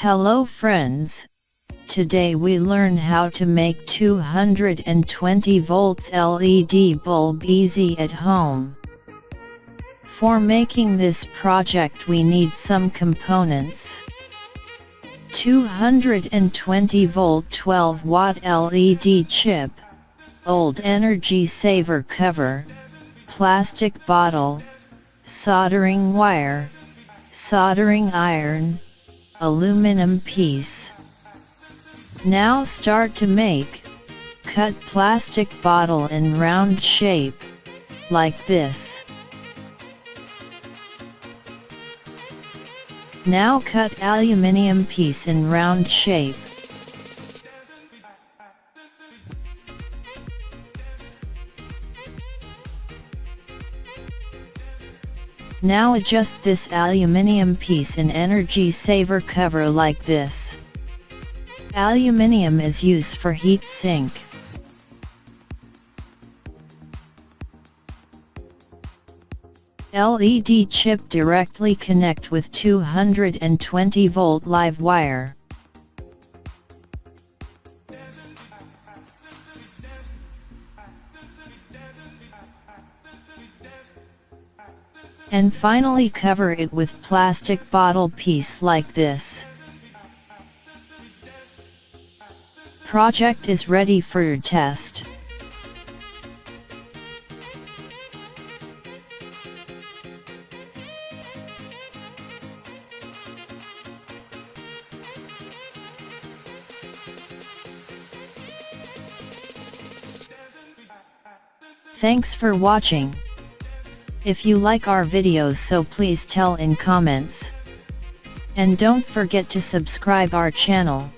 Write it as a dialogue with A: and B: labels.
A: Hello friends, today we learn how to make 220 volts LED bulb easy at home. For making this project we need some components. 220 volt 12 watt LED chip, old energy saver cover, plastic bottle, soldering wire, soldering iron, aluminum piece. Now start to make. Cut plastic bottle in round shape, like this. Now cut aluminium piece in round shape. Now adjust this aluminium piece in energy saver cover like this. Aluminium is used for heat sink. LED chip directly connect with 220 volt live wire. And finally cover it with plastic bottle piece like this. Project is ready for your test. Thanks for watching. If you like our videos, so please tell in comments. And don't forget to subscribe our channel.